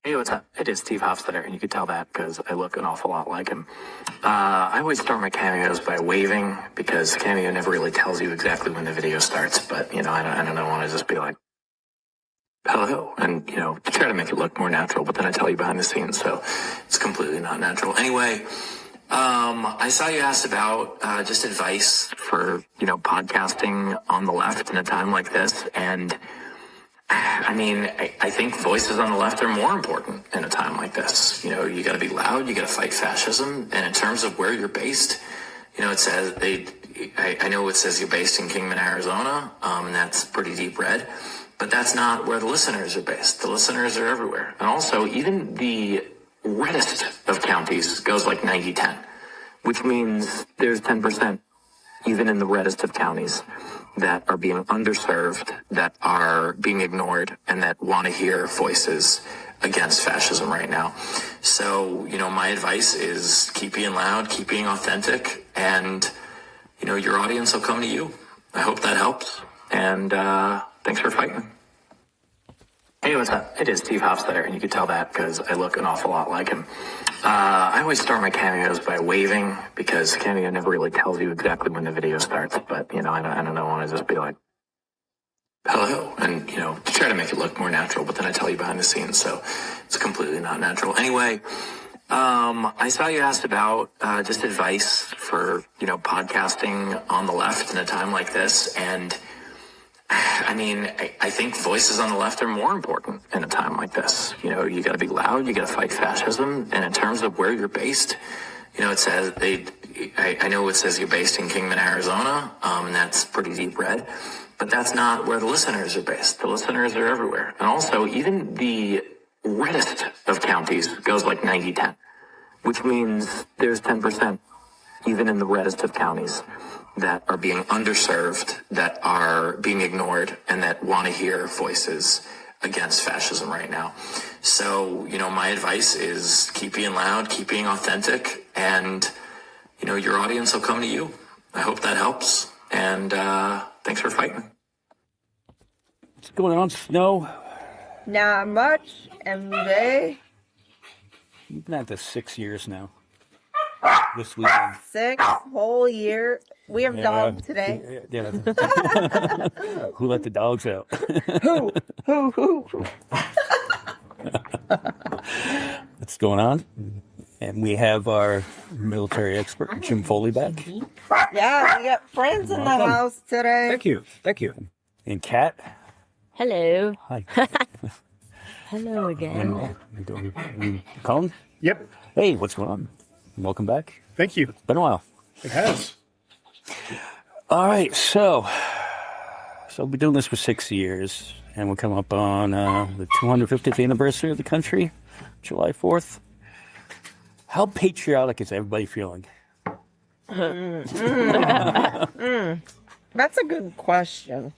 Hey, what's up? It is Steve Hofstetter, and you can tell that because I look an awful lot like him. I always start my cameos by waving because the cameo never really tells you exactly when the video starts, but, I don't want to just be like, hello, and, try to make it look more natural, but then I tell you behind the scenes, so it's completely not natural. Anyway, I saw you asked about just advice for, podcasting on the left in a time like this, and I think voices on the left are more important in a time like this. You got to be loud, you got to fight fascism, and in terms of where you're based, it says I know it says you're based in Kingman, Arizona, and that's pretty deep red, but that's not where the listeners are based. The listeners are everywhere. And also, even the reddest of counties goes like 90-10, which means there's 10%, even in the reddest of counties, that are being underserved, that are being ignored, and that want to hear voices against fascism right now. So, my advice is keep being loud, keep being authentic, and, your audience will come to you. I hope that helps, and thanks for fighting. Hey, what's up? It is Steve Hofstetter, and you can tell that because I look an awful lot like him. I always start my cameos by waving because the cameo never really tells you exactly when the video starts, but, I don't want to just be like, hello, and, try to make it look more natural, but then I tell you behind the scenes, so it's completely not natural. Anyway, I saw you asked about just advice for, podcasting on the left in a time like this, and I think voices on the left are more important in a time like this. You got to be loud, you got to fight fascism, and in terms of where you're based, it says I know it says you're based in Kingman, Arizona, and that's pretty deep red, but that's not where the listeners are based. The listeners are everywhere. And also, even the reddest of counties goes like 90-10, which means there's 10%, even in the reddest of counties, that are being underserved, that are being ignored, and that want to hear voices against fascism right now. So, my advice is keep being loud, keep being authentic, and, your audience will come to you. I hope that helps, and thanks for fighting. What's going on, Snow? Not much, MJ. You've been at this 6 years now. This weekend. 6 whole year. We have dogs today. Yeah. Who let the dogs out? Who? What's going on? And we have our military expert, Jim Foley, back. Yeah, we got friends in the house today. Thank you. And Kat. Hello. Hi. Hello again. And Cullin? Yep. Hey, what's going on? Welcome back. Thank you. It's been a while. It has. All right, so we've been doing this for 6 years, and we're coming up on the 250th anniversary of the country, July 4th. How patriotic is everybody feeling? That's a good question.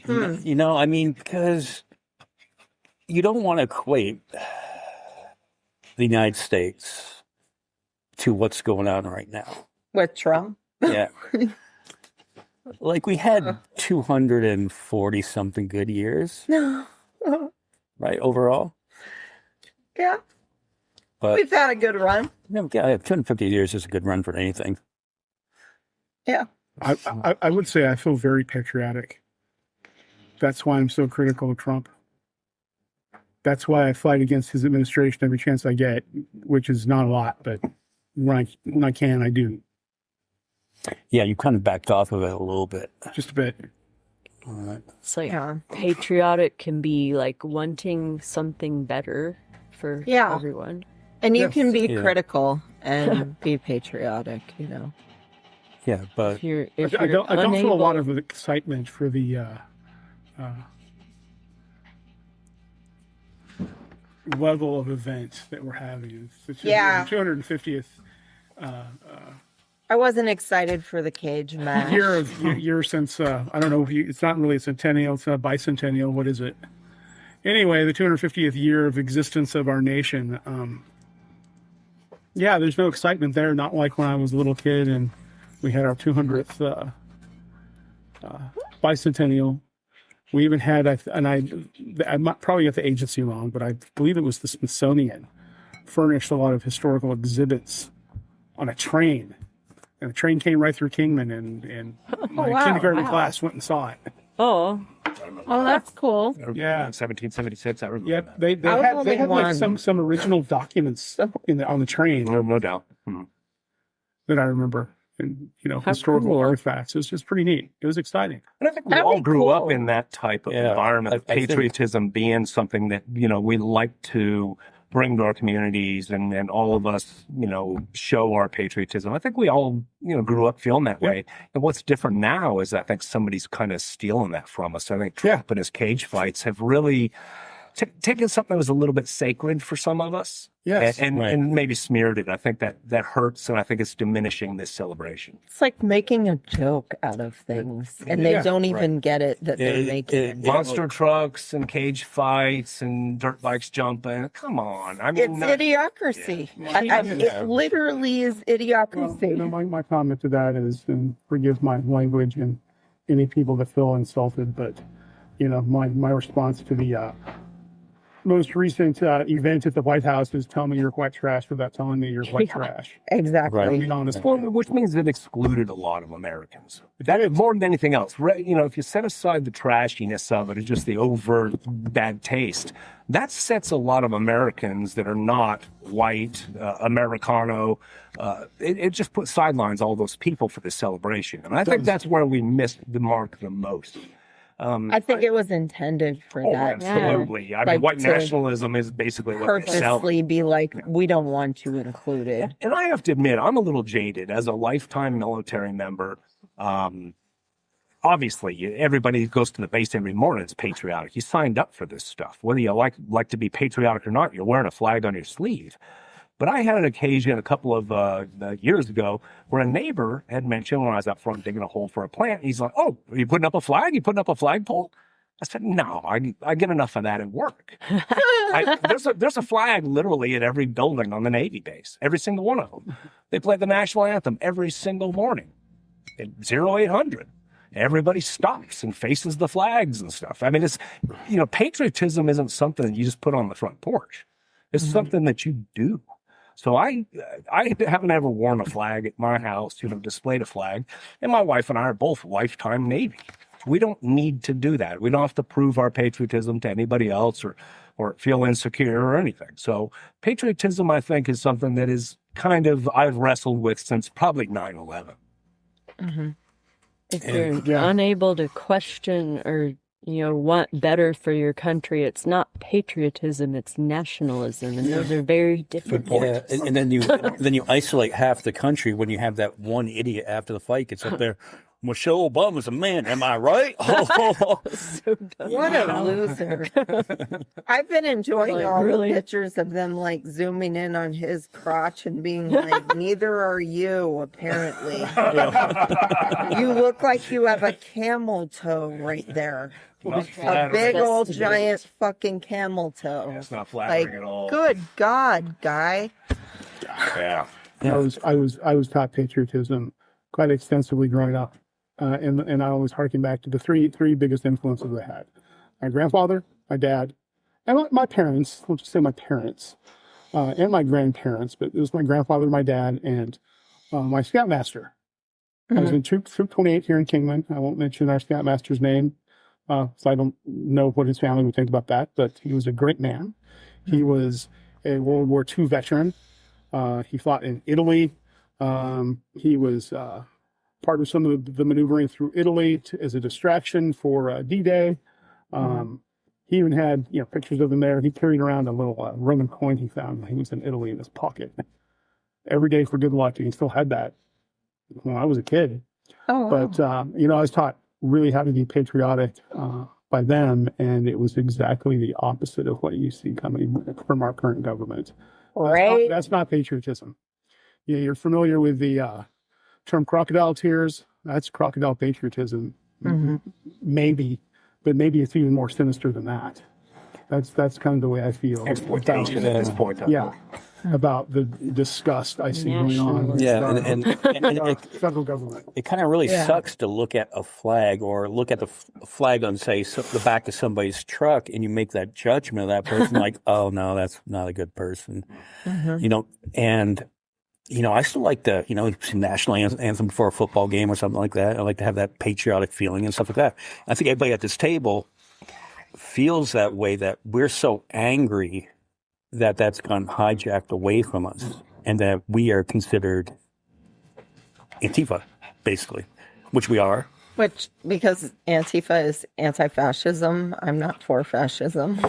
Because you don't want to equate the United States to what's going on right now. With Trump? Yeah. Like we had 240 something good years. Right, overall. Yeah. But We've had a good run. yeah, 250 years is a good run for anything. Yeah. I would say I feel very patriotic. That's why I'm so critical of Trump. That's why I fight against his administration every chance I get, which is not a lot, but when I can, I do. Yeah, you kind of backed off of it a little bit. Just a bit. All right. It's like patriotic can be like wanting something better for everyone. And you can be critical and be patriotic, Yeah, but If I don't feel a lot of excitement for the level of events that we're having. It's the 250th I wasn't excited for the cage match. year since I don't know if it's not really a centennial, it's not a bicentennial. What is it? Anyway, the 250th year of existence of our nation. Yeah, there's no excitement there. Not like when I was a little kid and we had our 200th bicentennial. We even had, I might probably get the agency wrong, but I believe it was the Smithsonian furnished a lot of historical exhibits on a train. And the train came right through Kingman, and my kindergarten class went and saw it. Oh, that's cool. Yeah. 1776, I remember. Yeah, that. they had like some original documents on the train No doubt. that I remember. And, historical cool. artifacts. It was just pretty neat. It was exciting. And I think we That'd all be grew up cool. in that type of Yeah, environment, of I think- patriotism being something that, we like to bring to our communities and all of us, show our patriotism. I think we all, grew up feeling that way. And what's different now is I think somebody's kind of stealing that from us. I think Trump and his cage fights have really taken something that was a little bit sacred for some of us. Yes. And maybe smeared it. I think that hurts, and I think it's diminishing this celebration. It's like making a joke out of things, and they don't even get it that they're making it. Monster trucks and cage fights and dirt bikes jumping. Come on. I mean, It's idiocracy. It literally is idiocracy. My comment to that is, and forgive my language and any people that feel insulted, but, my response to the most recent event at the White House is tell me you're white trash without telling me you're white trash. Exactly. Right. Being honest. Well, which means it excluded a lot of Americans. That is more than anything else. If you set aside the trashiness of it, it's just the overt bad taste. That sets a lot of Americans that are not white, Americano. It just puts sidelines all those people for this celebration, and I think that's where we missed the mark the most. I think it was intended for that. Absolutely. I mean, Like white to nationalism is basically what they sell. Purposely be like, we don't want to include it. And I have to admit, I'm a little jaded as a lifetime military member. Obviously, everybody who goes to the base every morning is patriotic. You signed up for this stuff. Whether you like to be patriotic or not, you're wearing a flag on your sleeve. But I had an occasion a couple of years ago where a neighbor had mentioned when I was out front digging a hole for a plant, he's like, "Oh, are you putting up a flag? You putting up a flagpole?" I said, "No, I get enough of that at work." There's a flag literally at every building on the Navy base, every single one of them. They play the national anthem every single morning at 0800. Everybody stops and faces the flags and stuff. I mean, it's, patriotism isn't something that you just put on the front porch. It's something that you do. So I haven't ever worn a flag at my house, displayed a flag. And my wife and I are both lifetime Navy. We don't need to do that. We don't have to prove our patriotism to anybody else or feel insecure or anything. So patriotism, I think, is something that is I've wrestled with since probably 9/11. Mm-hmm. If you're unable to question or want better for your country, it's not patriotism, it's nationalism, and those are very different. Yeah, and then you isolate half the country when you have that one idiot after the fight gets up there. Michelle Obama's a man, am I right? So dumb. What a loser. I've been enjoying all the pictures of them zooming in on his crotch and being like, neither are you, apparently. You look like you have a camel toe right there. A big old giant fucking camel toe. It's not flattering at all. Good God, guy. Yeah. I was taught patriotism quite extensively growing up. And I always harken back to the three biggest influences I had. My grandfather, my dad, and my parents. Let's just say my parents, and my grandparents. But it was my grandfather, my dad, and my scoutmaster. I was in Troop 28 here in Kingman. I won't mention our scoutmaster's name, so I don't know what his family would think about that. But he was a great man. He was a World War II veteran. He fought in Italy. He was part of some of the maneuvering through Italy as a distraction for D-Day. He even had pictures of him there. He carried around a little Roman coin he found when he was in Italy in his pocket every day for good luck, and he still had that when I was a kid. Oh, wow. But I was taught really how to be patriotic by them, and it was exactly the opposite of what you see coming from our current government. Right. That's not patriotism. You're familiar with the term crocodile tears. That's crocodile patriotism. Mm-hmm. Maybe, but maybe it's even more sinister than that. That's kind of the way I feel. Exploitation at this point. Yeah, about the disgust I see going on with Yeah, our, and our it, federal government. it kind of really Yeah. sucks to look at a flag or look at the flag on, say, the back of somebody's truck, and you make that judgment of that person like, oh, no, that's not a good person. You know, and, you know, I still like the, you know, national anthem before a football game or something like that. I like to have that patriotic feeling and stuff like that. I think everybody at this table feels that way, that we're so angry that that's gone hijacked away from us and that we are considered Antifa, basically, which we are. Which, because Antifa is anti-fascism, I'm not for fascism.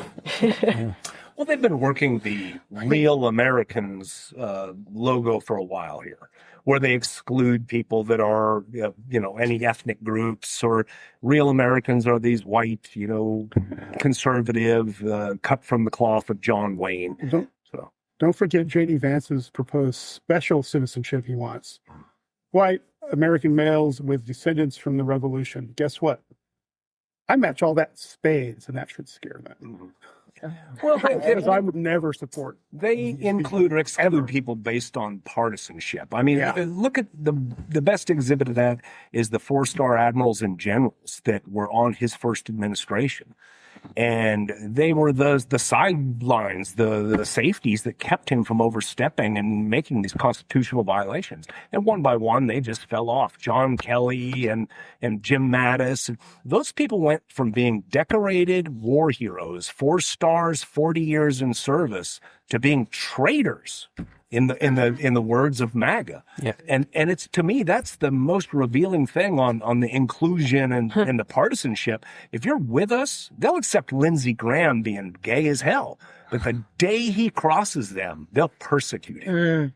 Well, they've been working the Real Americans logo for a while here, where they exclude people that are, you know, any ethnic groups, or Real Americans are these white, you know, conservative, cut from the cloth of John Wayne. Don't forget J.D. Vance's proposed special citizenship he wants. White American males with descendants from the revolution. Guess what? I match all that spades, and that should scare them. Well, Because I would never support. they include or exclude people based on partisanship. I mean, look at the best exhibit of that is the 4-star admirals and generals that were on his first administration. And they were the sidelines, the safeties that kept him from overstepping and making these constitutional violations. And one by one, they just fell off. John Kelly and Jim Mattis. Those people went from being decorated war heroes, 4 stars, 40 years in service, to being traitors in the words of MAGA. Yeah. And it's, to me, that's the most revealing thing on the inclusion and the partisanship. If you're with us, they'll accept Lindsey Graham being gay as hell. But the day he crosses them, they'll persecute him.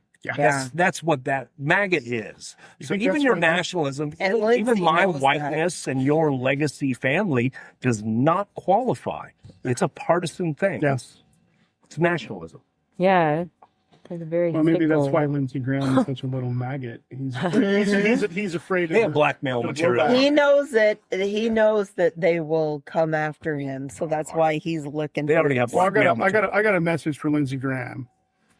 That's what that MAGA is. So even your nationalism, And even Lindsay my knows whiteness and your legacy family does not qualify. It's a partisan thing. Yes. It's nationalism. Yeah. They're very Well, maybe that's fickle. why Lindsey Graham is such a little maggot. He's afraid They of have blackmail material. He knows it. He knows that they will come after him, so that's why he's looking. They already have Well, blackmail material. I got a message for Lindsey Graham.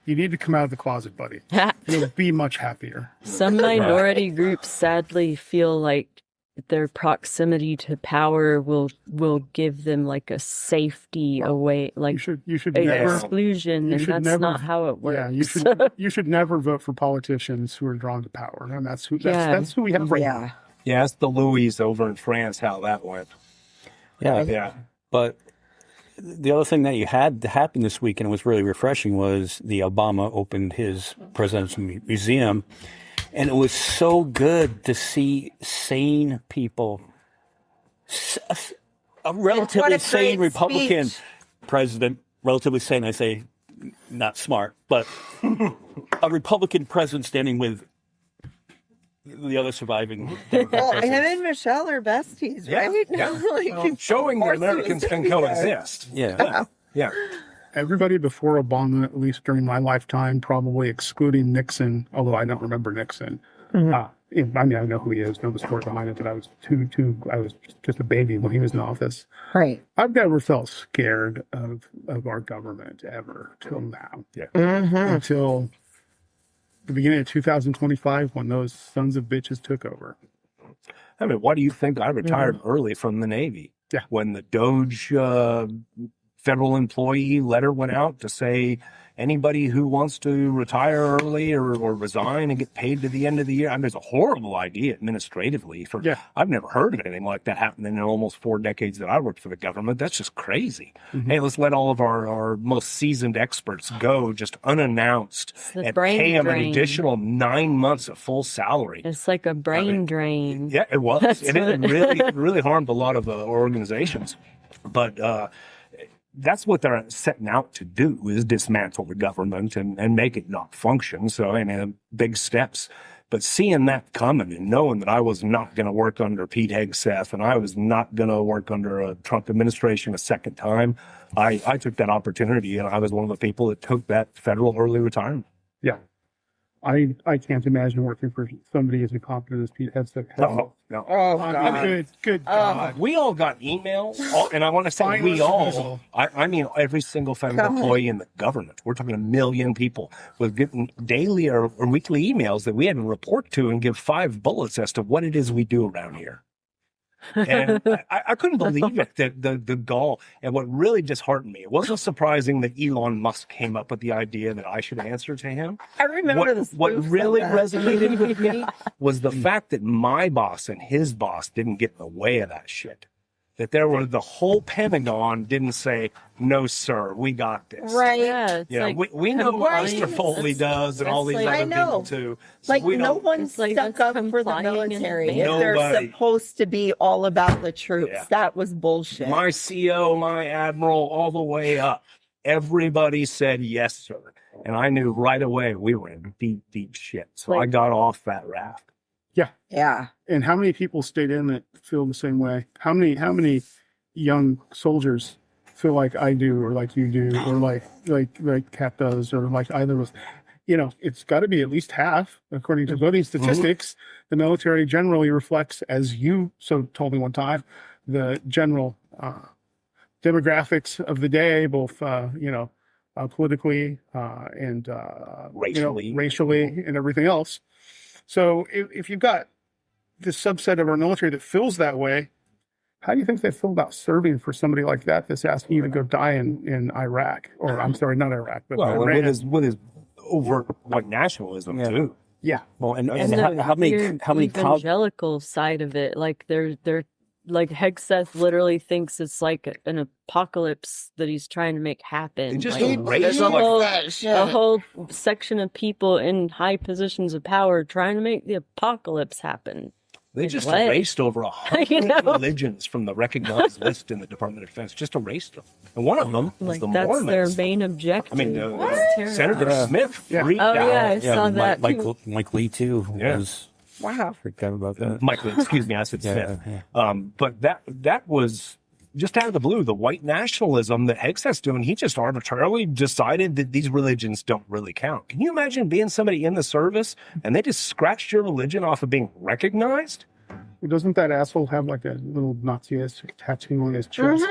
You need to come out of the closet, buddy. You'll be much happier. Some minority groups sadly feel like their proximity to power will give them like a safety away, like You should a never. exclusion, you and should that's never- not how it works. Yeah, you should never vote for politicians who are drawn to power, and that's who we have right now. Yeah, it's the Louis over in France, how that went. Yeah. But the other thing that you had to happen this weekend was really refreshing was the Obama opened his presidential museum. And it was so good to see sane people, a relatively sane Republican president, relatively sane, I say, not smart, but a Republican president standing with the other surviving Democrat Well, him presidents. and Michelle are besties, Yeah, right? yeah. Like, Showing that of course Americans it can was- coexist. Yeah. Yeah. Everybody before Obama, at least during my lifetime, probably excluding Nixon, although I don't remember Nixon. I mean, I know who he is, know the story behind it, but I was I was just a baby when he was in office. Right. I've never felt scared of our government ever till now. Yeah. Until the beginning of 2025 when those sons of bitches took over. I mean, why do you think I retired early from the Navy? Yeah. When the Doge federal employee letter went out to say anybody who wants to retire early or resign and get paid to the end of the year. I mean, it's a horrible idea administratively. I've never heard of anything like that happening in almost 4 decades that I worked for the government. That's just crazy. Hey, let's let all of our most seasoned experts go just unannounced the and brain pay them an drain. additional 9 months of full salary. It's like a brain drain. Yeah, it was. It really harmed a lot of organizations. But that's what they're setting out to do, is dismantle the government and make it not function. So, big steps. But seeing that coming and knowing that I was not going to work under Pete Hegseth and I was not going to work under a Trump administration a second time, I took that opportunity, and I was one of the people that took that federal early retirement. Yeah. I can't imagine working for somebody as incompetent as Pete Hegseth. No, no. Oh God. Good God. We all got emails, and I want to say we all, I mean every single federal employee in the government. We're talking 1 million people with getting daily or weekly emails that we had to report to and give 5 bullets as to what it is we do around here. And I couldn't believe it, that the gall. And what really disheartened me, it wasn't surprising that Elon Musk came up with the idea that I should answer to him. I remember this. What really resonated with me was the fact that my boss and his boss didn't get in the way of that shit. That the whole Pentagon didn't say, no, sir, we got this. Right. Yeah, it's like we know what Right. Mr. Foley does and all these like- other I know. people too. So Like we no don't- one's It's like stuck that's up for the complying in military. If advance. they're Nobody. supposed to be all about the troops. Yeah. That was bullshit. My CO, my admiral, all the way up. Everybody said yes, sir. And I knew right away we were in deep, deep shit. So I Like- got off that raft. Yeah. And how many people stayed in that feel the same way? How many young soldiers feel like I do, or like you do, or like Kat does, or like either of us? You know, it's got to be at least half, according to voting statistics. The military generally reflects, as you so told me one time, the general demographics of the day, both politically and racially and everything else. So if you've got this subset of our military that feels that way, how do you think they feel about serving for somebody like that that's asking you to go die in Iraq? Or I'm sorry, not Iraq, but Well, Iran. with his overt white nationalism Yeah. too. Yeah. Well, and And how many evangelical side of it, like they're like Hegseth literally thinks it's like an apocalypse that he's trying to make happen. They just Like, erase there's a like- whole, that shit. a whole section of people in high positions of power trying to make the apocalypse happen. They just What? erased over 100 You know? religions from the recognized list in the Department of Defense. Just erased them. And one of them was Like the that's Mormons. their main objective. I mean, It's terrible. Senator Smith freaked Oh, out. yeah, I saw that Mike, too. Mike Lee too Yeah. was Wow. freaked out about that. Michael, excuse me, I said Yeah, Smith. yeah. But that was just out of the blue, the white nationalism that Hegseth's doing. He just arbitrarily decided that these religions don't really count. Can you imagine being somebody in the service and they just scratched your religion off of being recognized? Doesn't that asshole have like a little Nazi-esque tattoo on his chest?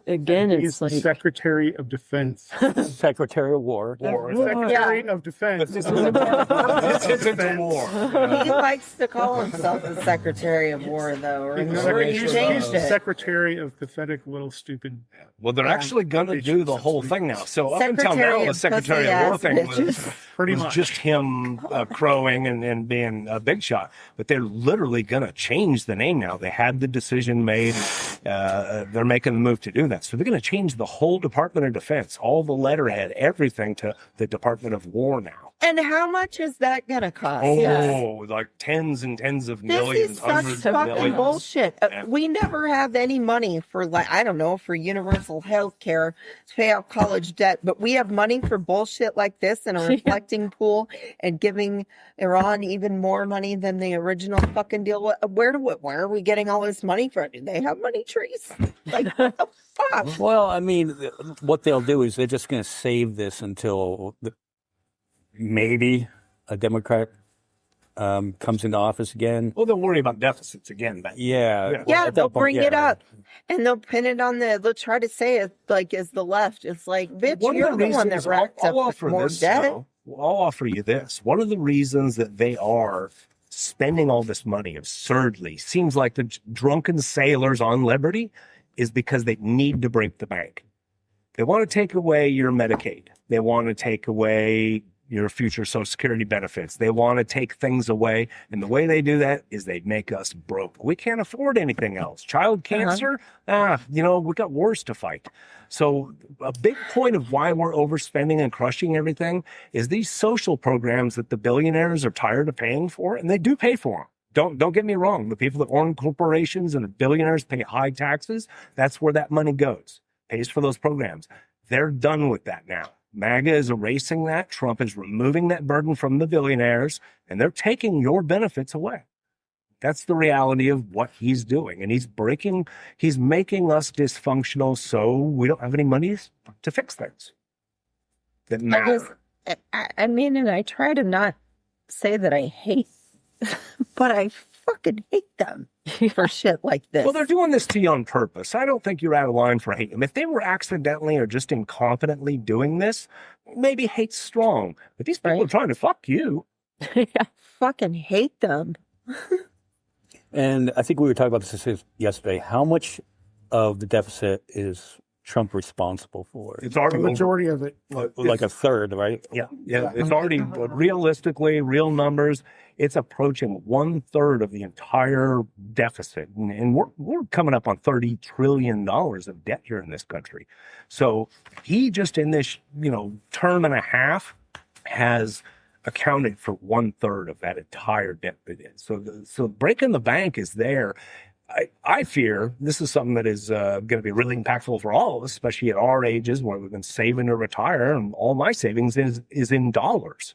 Again, He's it's like Secretary of Defense. Secretary of War. Secretary of Defense. This isn't a war. He likes to call himself the Secretary of War, though. Remember, you He's changed it. Secretary of Pathetic Little Stupid. Well, they're actually going to do the whole thing now. So up until now, the Secretary of War thing was Pretty much. just him crowing and being a big shot. But they're literally going to change the name now. They had the decision made. They're making the move to do that. So they're going to change the whole Department of Defense, all the letterhead, everything to the Department of War now. And how much is that going to cost? Oh, like tens and tens of This millions, is such hundreds of fucking millions. bullshit. Yeah. We never have any money for, like, I don't know, for universal health care to pay out college debt, but we have money for bullshit like this in a reflecting pool and giving Iran even more money than the original fucking deal. Where are we getting all this money from? Do they have money trees? Like, what the fuck? Well, I mean, what they'll do is they're just going to save this until maybe a Democrat comes into office again. Well, they'll worry about deficits again. But Yeah. Yeah, at they'll that point, bring it yeah. up and they'll pin it on they'll try to say it like as the left. It's like, bitch, one you're of the the one that reasons racked I'll up offer more this, debt. though, I'll offer you this. One of the reasons that they are spending all this money absurdly, seems like the drunken sailors on Liberty, is because they need to break the bank. They want to take away your Medicaid. They want to take away your future Social Security benefits. They want to take things away. And the way they do that is they make us broke. We can't afford anything else. Child cancer, we got wars to fight. So a big point of why we're overspending and crushing everything is these social programs that the billionaires are tired of paying for, and they do pay for them. Don't get me wrong. The people that own corporations and the billionaires pay high taxes. That's where that money goes. Pays for those programs. They're done with that now. MAGA is erasing that. Trump is removing that burden from the billionaires, and they're taking your benefits away. That's the reality of what he's doing. And he's making us dysfunctional so we don't have any money to fix things that matter. I mean, and I try to not say that I hate, but I fucking hate them for shit like this. Well, they're doing this to you on purpose. I don't think you're out of line for hating them. If they were accidentally or just incompetently doing this, maybe hate's strong. But these people are trying to fuck you. Yeah. Fucking hate them. And I think we were talking about this yesterday. How much of the deficit is Trump responsible for? It's The already majority of it. Like a third, right? Yeah. It's already realistically, real numbers. It's approaching 1/3 of the entire deficit, and we're coming up on $30 trillion of debt here in this country. So he just in this term and a half has accounted for 1/3 of that entire debt. So breaking the bank is there. I fear this is something that is going to be really impactful for all of us, especially at our ages where we've been saving to retire, and all my savings is in dollars.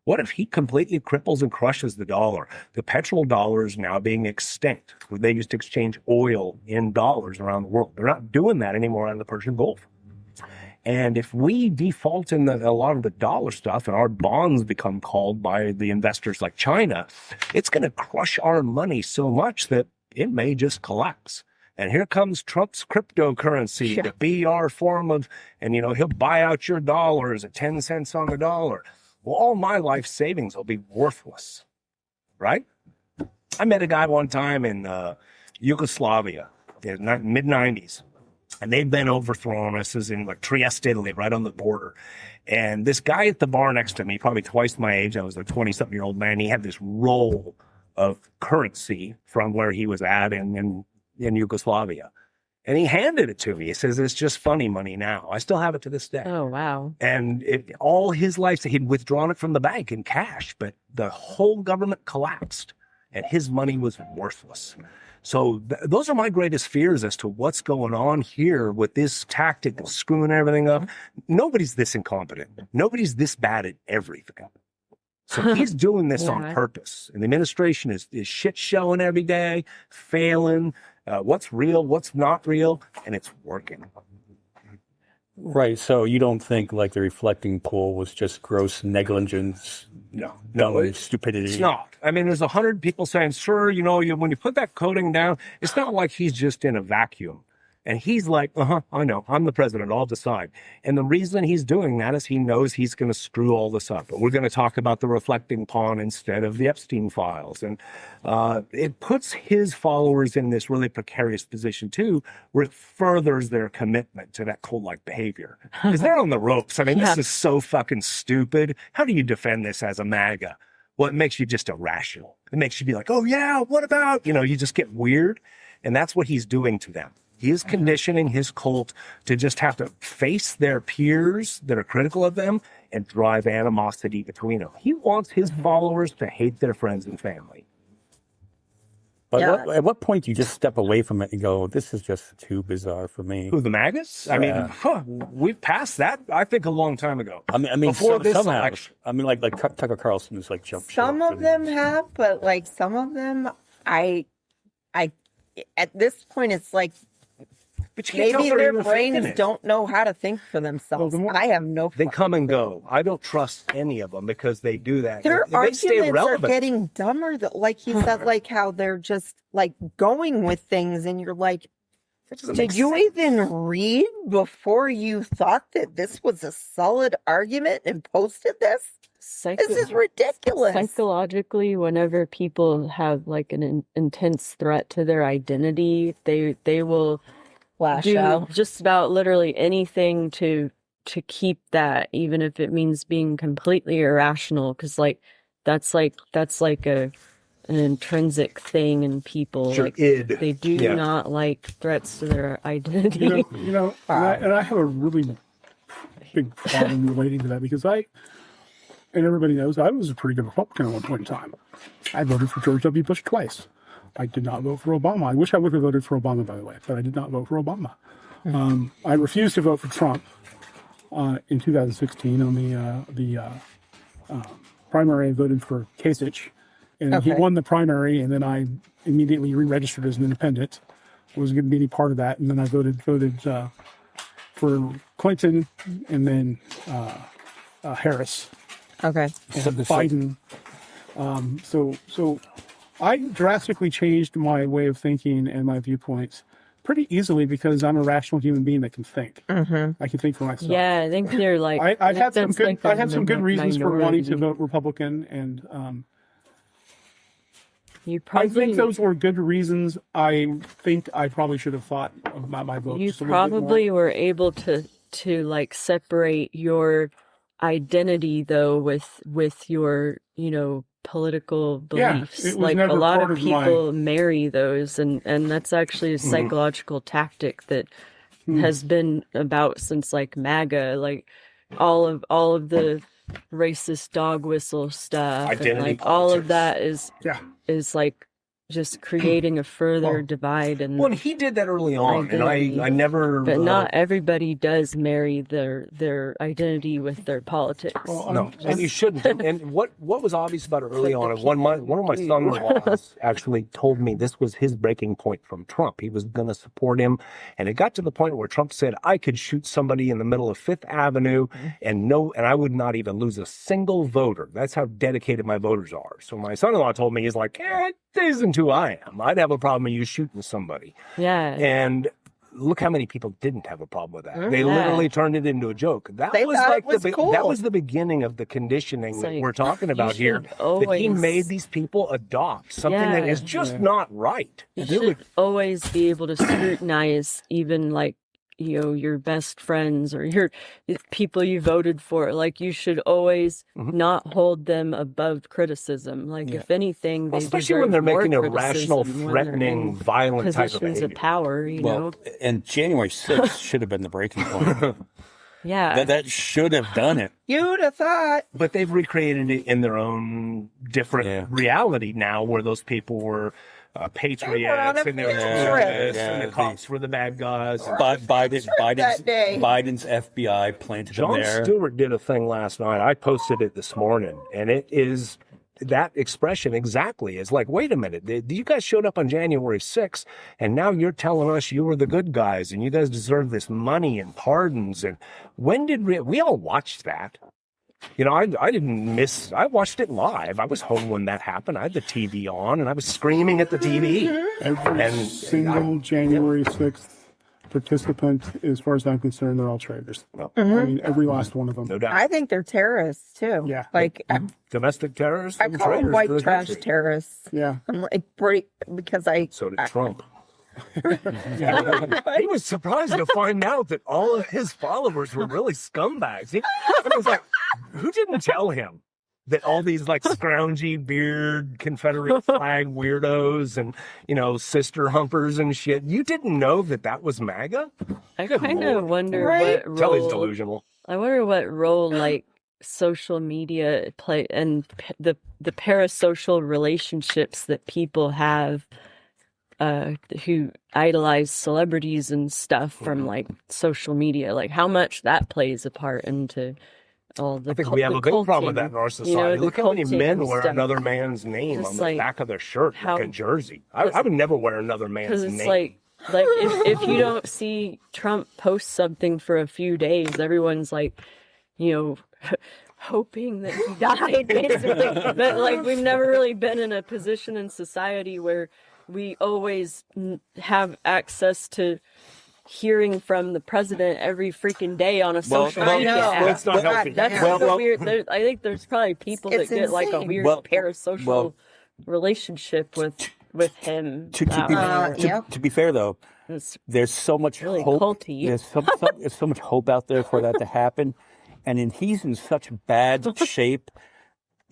What if he completely cripples and crushes the dollar? The petrodollar is now being extinct. They used to exchange oil in dollars around the world. They're not doing that anymore out of the Persian Gulf. And if we default in a lot of the dollar stuff and our bonds become called by the investors like China, it's going to crush our money so much that it may just collapse. And here comes Trump's cryptocurrency to be our form of, and he'll buy out your dollars at 10 cents on the dollar. Well, all my life savings will be worthless, right? I met a guy one time in Yugoslavia, in the mid-90s, and they'd been overthrown. This is in like Trieste, Italy, right on the border. And this guy at the bar next to me, probably twice my age, I was a 20-something-year-old man, he had this roll of currency from where he was at in Yugoslavia. And he handed it to me. He says, it's just funny money now. I still have it to this day. Oh, wow. And all his life, he'd withdrawn it from the bank in cash, but the whole government collapsed and his money was worthless. So those are my greatest fears as to what's going on here with this tactic of screwing everything up. Nobody's this incompetent. Nobody's this bad at everything. So he's doing this on purpose. And the administration is shit showing every day, failing. What's real, what's not real, and it's working. Right. So you don't think like the reflecting pool was just gross negligence? No, stupidity. It's not. I mean, there's 100 people saying, sir, when you put that coating down, it's not like he's just in a vacuum. And he's like, I know, I'm the president, I'll decide. And the reason he's doing that is he knows he's going to screw all this up. But we're going to talk about the reflecting pond instead of the Epstein files. And it puts his followers in this really precarious position, too, where it furthers their commitment to that cult-like behavior. Because they're on the ropes. I mean, this is so fucking stupid. How do you defend this as a MAGA? Well, it makes you just irrational. It makes you be like, oh, yeah, what about? You just get weird. And that's what he's doing to them. He is conditioning his cult to just have to face their peers that are critical of them and drive animosity between them. He wants his followers to hate their friends and family. But at what point do you just step away from it and go, this is just too bizarre for me? Who, the MAGAs? I mean, we've passed that, I think, a long time ago. I mean, before this somehow. election. I mean, like Tucker Carlson is like jumped. Some of them have, but like some of them, I at this point, it's like, maybe their brains don't know how to think for themselves. I have no. They come and go. I don't trust any of them because they do that. Their arguments are getting dumber. Like he said, like how they're just like going with things, and you're like, did you even read before you thought that this was a solid argument and posted this? This is ridiculous. Psychologically, whenever people have like an intense threat to their identity, they will do just about literally anything to keep that, even if it means being completely irrational, because that's like an intrinsic thing in people. Sure, like, they do not like threats to their identity. And I have a really big problem relating to that because and everybody knows I was a pretty good Republican at one point in time. I voted for George W. Bush twice. I did not vote for Obama. I wish I would have voted for Obama, by the way, but I did not vote for Obama. I refused to vote for Trump in 2016 on the primary. I voted for Kasich, and he won the primary, and then I immediately re-registered as an independent. I wasn't going to be any part of that, and then I voted for Clinton, and then Harris Okay. and Biden. So I drastically changed my way of thinking and my viewpoints pretty easily because I'm a rational human being that can think. I can think for myself. Yeah, I think they're like. I had some that's good. like I a had some good reasons for wanting to minority. vote Republican, and You I probably, think those were good reasons. I think I probably should have thought about my vote. you just a little bit more. probably were able to like separate your identity though with your political Yeah, beliefs. it was Like a never lot part of of my- people marry those, and that's actually a psychological tactic that has been about since like MAGA, like all of the racist dog whistle stuff, and Identity like all of politics. that Yeah. is like just creating a further divide. And Well, and he did that early on, and Identity. I never. but not everybody does marry their identity with their politics. Well, No, and you shouldn't. And what was obvious about it early on, and one of my son-in-laws actually told me this was his breaking point from Trump. He was going to support him, and it got to the point where Trump said, "I could shoot somebody in the middle of Fifth Avenue, and I would not even lose a single voter. That's how dedicated my voters are." So my son-in-law told me, he's like, "It isn't who I am. I'd have a problem with you shooting somebody." Yeah. And look how many people didn't have a problem with that. They Yeah. literally turned it into a joke. That They was thought like it was cool. that was the beginning of the conditioning It's that like, we're talking you about here. should That he always- made these people adopt something that Yeah. is just not right. You should always be able to scrutinize even like your best friends or your people you voted for. Like you should always not hold them above criticism. Like if anything, they Especially when deserve they're more making irrational, criticism when they're threatening, in violent type of positions of behavior. power. You know, Well, and January 6th should have been the breaking point. yeah. that should have done it. You'd have thought. But they've recreated it in their own different Yeah. reality now, where those people were patriots and they were Yeah. terrorists, Yeah. and the cops were the bad guys. That day. Biden's FBI planted them Jon there. Stewart did a thing last night. I posted it this morning, and it is that expression exactly. It's like, wait a minute, you guys showed up on January 6th, and now you're telling us you were the good guys, and you guys deserve this money and pardons. And when did we all watched that? I didn't miss. I watched it live. I was home when that happened. I had the TV on, and I was screaming at the TV. Every And single January 6th participant, as far as I'm concerned, they're all traitors. I mean, every last one of them. No doubt. I think they're terrorists too. Yeah. Like Domestic terrorists. I and call them traitors white to the trash country. terrorists. Yeah. I'm like because So did Trump. He was surprised to find out that all of his followers were really scumbags. He was like, who didn't tell him that all these like scroungy beard Confederate flag weirdos and sister humpers and shit, you didn't know that was MAGA? I Good kind Lord. of wonder Right? what Tell he's role. delusional. I wonder what role like social media play and the parasocial relationships that people have who idolize celebrities and stuff from like social media, like how much that plays a part into all the I think we have a big problem with that in our society. the Look how many culting men and wear stuff. another man's name Just on the like back of their shirt, how- like a jersey. I would never wear another because man's it's name. like if you don't see Trump post something for a few days, everyone's like, hoping that he died, basically. But like we've never really been in a position in society where we always have access to hearing from the president every freaking day on a social well, media know. app. It's not God healthy. That's damn. the weird. I think there's probably people that It's get like a insane. weird Well, parasocial relationship with him. To that be, way. Yep. to be fair, though, It's there's so much really hope. culty. There's so much hope out there for that to happen, and he's in such bad shape.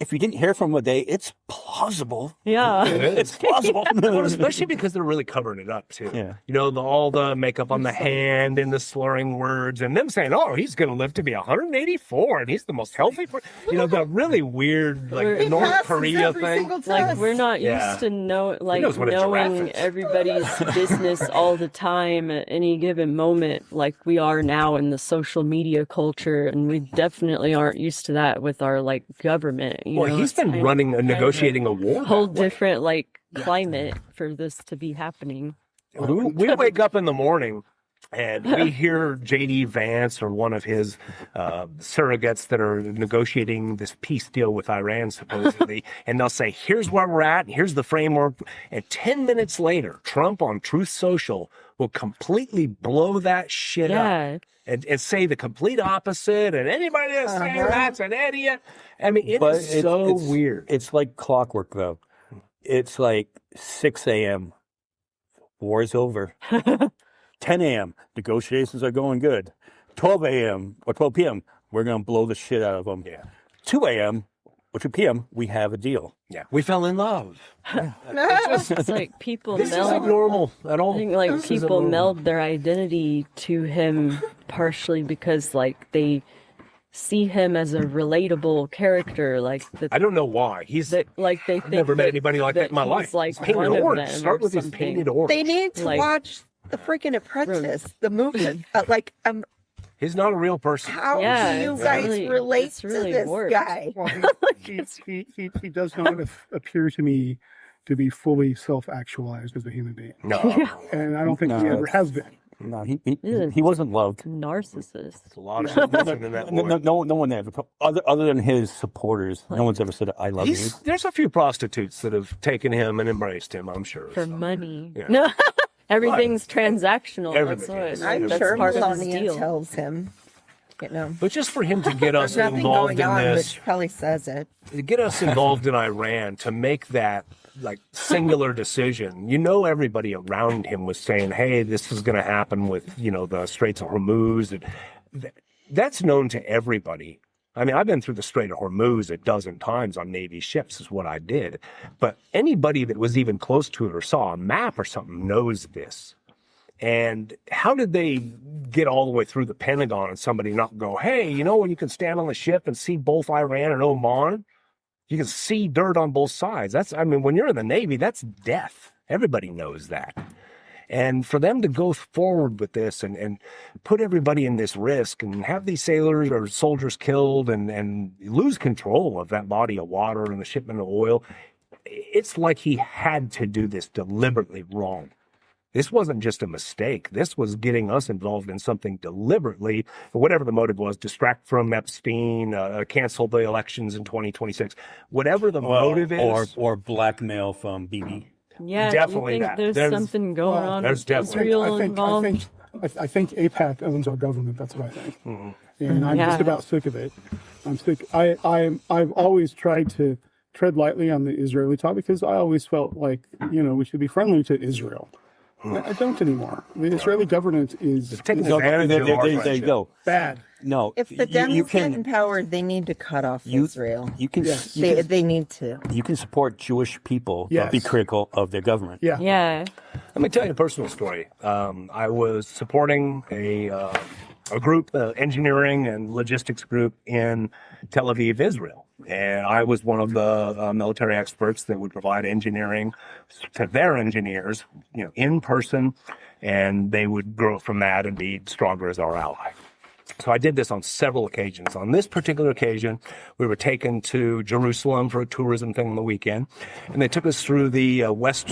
If you didn't hear from him a day, it's plausible. Yeah. It's plausible. Well, especially because they're really covering it up too. Yeah. All the makeup on the hand and the slurring words, and them saying, "Oh, he's going to live to be 184, and he's the most healthy." The really weird, like He North passes Korea every thing. single Like test. we're not Yeah. used to knowing what a giraffe is. everybody's business all the time at any given moment, like we are now in the social media culture, and we definitely aren't used to that with our like government. Well, he's It's been kind running and negotiating a war. of a whole that way. different like climate for this to be happening. We wake up in the morning And we hear J.D. Vance or one of his surrogates that are negotiating this peace deal with Iran, supposedly, and they'll say, here's where we're at, and here's the framework. And 10 minutes later, Trump on Truth Social will completely blow that shit up and say the complete opposite. And anybody that's saying that's an idiot. I mean, it's so weird. It's like clockwork, though. It's like 6 a.m. War's over. 10 a.m. negotiations are going good. 12 a.m. or 12 p.m. we're going to blow the shit out of them. Yeah. 2 a.m. or 2 p.m. we have a deal. Yeah. We fell in love. It's like people This meld. isn't normal at all. I think like This isn't people normal. meld their identity to him partially because like they see him as a relatable character. Like that. I don't know why. He's Like they think I've never met that- anybody like that in my he's life. Like He's painted one of orange. them Start or with his something. painted orange. They need to Like- watch the freaking Apprentice, the movie. He's not a real person. How Yeah, do you it's guys really- relate it's to really this worked. guy? Well, he does not appear to me to be fully self-actualized as a human being, No. and I don't think he No. ever has been. No, Yeah. he wasn't loved. Narcissist. There's a lot of shit missing in that boy. No one ever, other than his supporters, no one's ever said, I love you. There's a few prostitutes that have taken him and embraced him, I'm sure. For so. money. Yeah. No, everything's transactional. Everything That's is. what. I'm That's sure part of his Melania deal. tells him. But just for him to get us There's nothing involved going in on, this, but she probably says it. to get us involved in Iran, to make that like singular decision, everybody around him was saying, hey, this is going to happen with, the Straits of Hormuz. And that's known to everybody. I mean, I've been through the Strait of Hormuz a dozen times on Navy ships is what I did. But anybody that was even close to it or saw a map or something knows this. And how did they get all the way through the Pentagon and somebody not go, hey, when you can stand on the ship and see both Iran and Oman? You can see dirt on both sides. When you're in the Navy, that's death. Everybody knows that. And for them to go forward with this and put everybody in this risk and have these sailors or soldiers killed and lose control of that body of water and the shipment of oil, it's like he had to do this deliberately wrong. This wasn't just a mistake. This was getting us involved in something deliberately, whatever the motive was, distract from Epstein, cancel the elections in 2026. Whatever the motive is. Or blackmail from Bibi. Yeah, Definitely you that. think there's something going on there's with Israel involved? I think AIPAC owns our government. That's what I think, and I'm just about sick of it. I'm sick. I've always tried to tread lightly on the Israeli talk because I always felt like we should be friendly to Israel. I don't anymore. The Israeli government is taking advantage of our There you friendship. go. bad. No, If the Dems get in power, they need to cut off Israel. You can, They need to. you can support Jewish people, Yes. but be critical of their government. Yeah. Yeah. Let me tell you a personal story. I was supporting a group, engineering and logistics group in Tel Aviv, Israel. And I was one of the military experts that would provide engineering to their engineers, in person, and they would grow from that and be stronger as our ally. So I did this on several occasions. On this particular occasion, we were taken to Jerusalem for a tourism thing on the weekend, and they took us through the West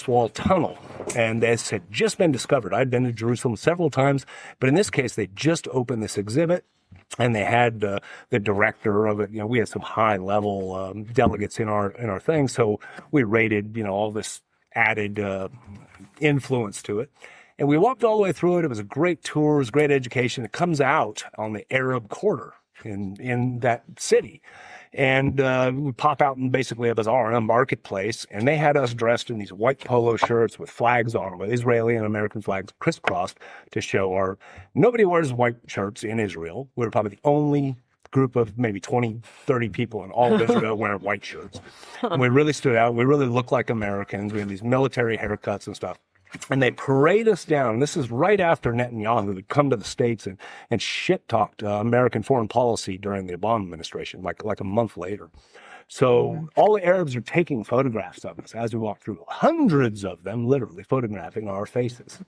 Wall Tunnel, and this had just been discovered. I'd been to Jerusalem several times, but in this case, they just opened this exhibit, and they had the director of it. We had some high-level delegates in our thing, so we rated all this added influence to it. And we walked all the way through it. It was a great tour. It was great education. It comes out on the Arab quarter in that city. And we pop out in basically a bazaar, a marketplace, and they had us dressed in these white polo shirts with flags on them, with Israeli and American flags crisscrossed to show nobody wears white shirts in Israel. We were probably the only group of maybe 20, 30 people in all of Israel wearing white shirts. And we really stood out. We really looked like Americans. We had these military haircuts and stuff. And they parade us down. This is right after Netanyahu had come to the States and shit-talked American foreign policy during the Obama administration, like a month later. So all the Arabs are taking photographs of us as we walk through, hundreds of them literally photographing our faces.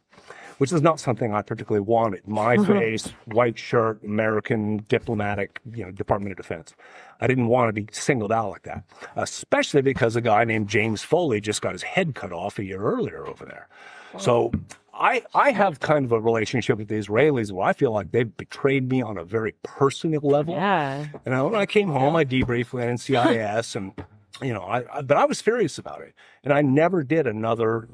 which is not something I particularly wanted. My face, white shirt, American diplomatic, Department of Defense. I didn't want to be singled out like that, especially because a guy named James Foley just got his head cut off a year earlier over there. So I have kind of a relationship with the Israelis where I feel like they've betrayed me on a very personal level. Yeah. And when I came home, I debriefed with NCIS and, but I was furious about it. And I never did another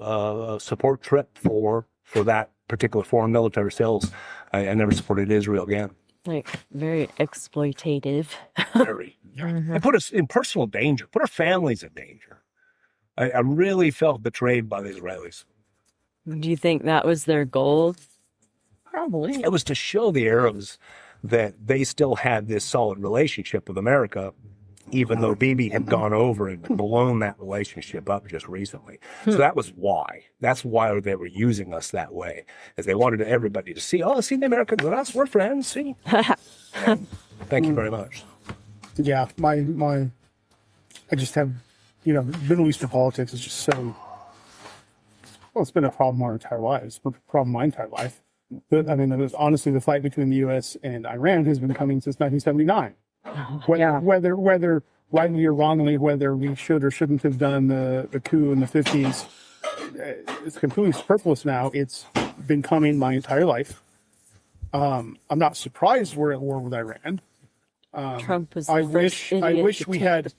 support trip for that particular foreign military sales. I never supported Israel again. Like, very exploitative. Very. And put us in personal danger, put our families in danger. I really felt betrayed by the Israelis. Do you think that was their goal? Probably. It was to show the Arabs that they still had this solid relationship with America, even though Bibi had gone over and blown that relationship up just recently. So that was why. That's why they were using us that way, as they wanted everybody to see, see the Americans and us, we're friends, see? Thank you very much. Yeah, I just have, Middle Eastern politics is just so, well, it's been a problem our entire lives. It's been a problem my entire life. But, it was honestly the fight between the U.S. and Iran has been coming since 1979. Whether rightly or wrongly, whether we should or shouldn't have done the coup in the 50s, it's completely superfluous now. It's been coming my entire life. I'm not surprised we're at war with Iran. Trump was I wish we had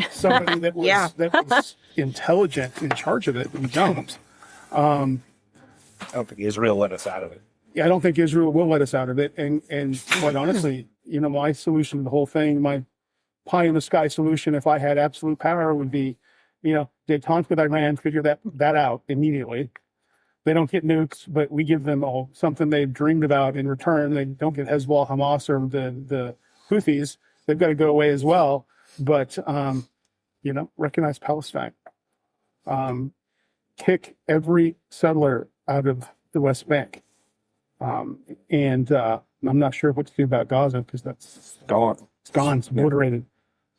somebody that was intelligent in charge of it. We don't. I don't think Israel let us out of it. Yeah, I don't think Israel will let us out of it. And quite honestly, my solution to the whole thing, my pie in the sky solution, if I had absolute power, would be, détente with Iran, figure that out immediately. They don't get nukes, but we give them all something they've dreamed about in return. They don't get Hezbollah, Hamas, or the Houthis. They've got to go away as well. But, recognize Palestine. Kick every settler out of the West Bank. And I'm not sure what to do about Gaza because that's gone. It's gone. It's obliterated.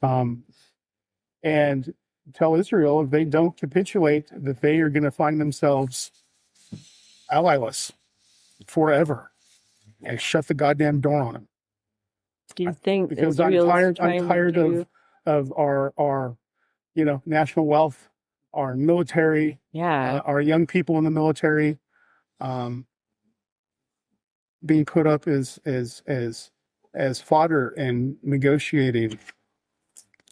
And tell Israel if they don't capitulate that they are going to find themselves allyless forever and shut the goddamn door on them. Do you think because Israel's I'm tired of our national wealth, our military, our young people in the military, being put up as fodder and negotiating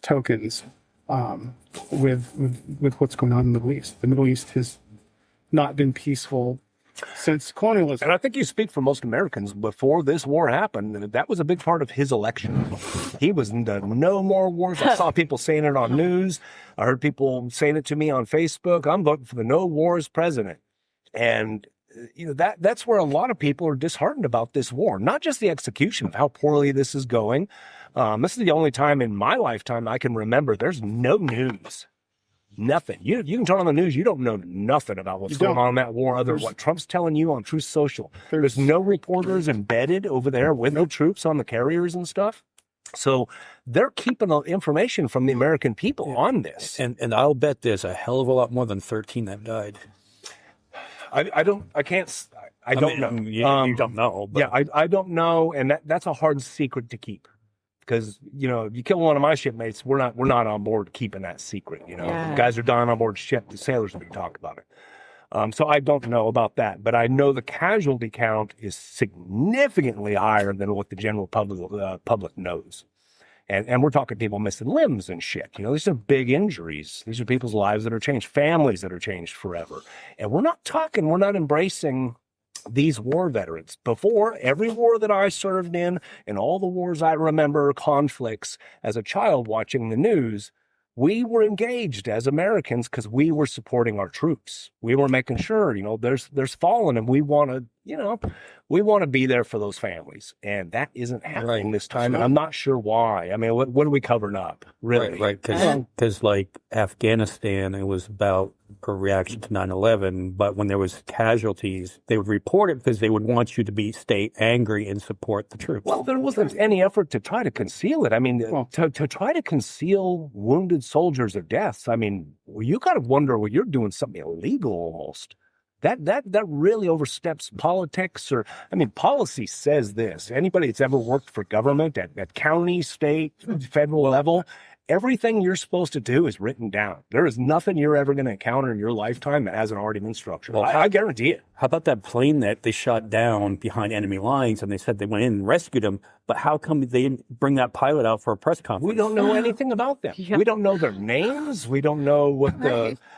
tokens with what's going on in the Middle East. The Middle East has not been peaceful since colonialism. And I think you speak for most Americans. Before this war happened, that was a big part of his election. He was no more wars. I saw people saying it on news. I heard people saying it to me on Facebook. I'm voting for the no wars president. And that's where a lot of people are disheartened about this war. Not just the execution of how poorly this is going. This is the only time in my lifetime I can remember there's no news. Nothing. You can turn on the news. You don't know nothing about what's going on in that war other than what Trump's telling you on Truth Social. There's no reporters embedded over there with no troops on the carriers and stuff. So they're keeping the information from the American people on this. And I'll bet there's a hell of a lot more than 13 that died. I don't know. You don't know. But. Yeah, I don't know. And that's a hard secret to keep. Because, if you kill one of my shipmates, we're not on board keeping that secret. If guys are dying on board ship, the sailors will be talking about it. So I don't know about that. But I know the casualty count is significantly higher than what the general public knows. And we're talking people missing limbs and shit. These are big injuries. These are people's lives that are changed, families that are changed forever. And we're not embracing these war veterans. Before, every war that I served in and all the wars I remember, conflicts, as a child watching the news, we were engaged as Americans because we were supporting our troops. We were making sure, there's fallen, and we want to be there for those families. And that isn't happening this time. And I'm not sure why. I mean, what are we covering up? Really? Right. Because like Afghanistan, it was about a reaction to 9/11. But when there was casualties, they would report it because they would want you to stay angry and support the troops. Well, there wasn't any effort to try to conceal it. I mean, to try to conceal wounded soldiers or deaths. I mean, you got to wonder, you're doing something illegal almost. That really oversteps politics. Or, I mean, policy says this. Anybody that's ever worked for government at county, state, federal level, everything you're supposed to do is written down. There is nothing you're ever going to encounter in your lifetime that hasn't already been structured. Well, I guarantee it. How about that plane that they shot down behind enemy lines, and they said they went in and rescued him, but how come they didn't bring that pilot out for a press conference? We don't know anything about them. Yeah. We don't know their names. We don't know what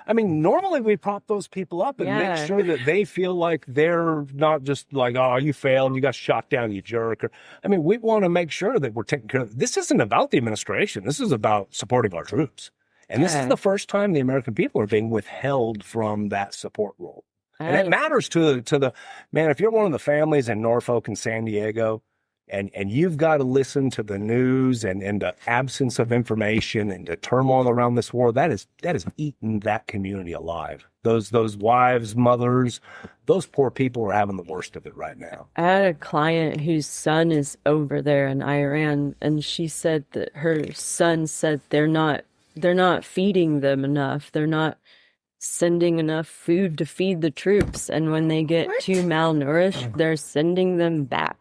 normally we prop those people up and make sure that they feel like they're not just like, oh, you failed, you got shot down, you jerk. Or, we want to make sure that we're taking care of. This isn't about the administration. This is about supporting our troops. And this is the first time the American people are being withheld from that support role. And it matters to the man. If you're one of the families in Norfolk and San Diego, and you've got to listen to the news and the absence of information and the turmoil around this war, that is eating that community alive. Those wives, mothers, those poor people are having the worst of it right now. I had a client whose son is over there in Iran, and she said that her son said they're not feeding them enough. They're not sending enough food to feed the troops, and when they get too malnourished, they're sending them back.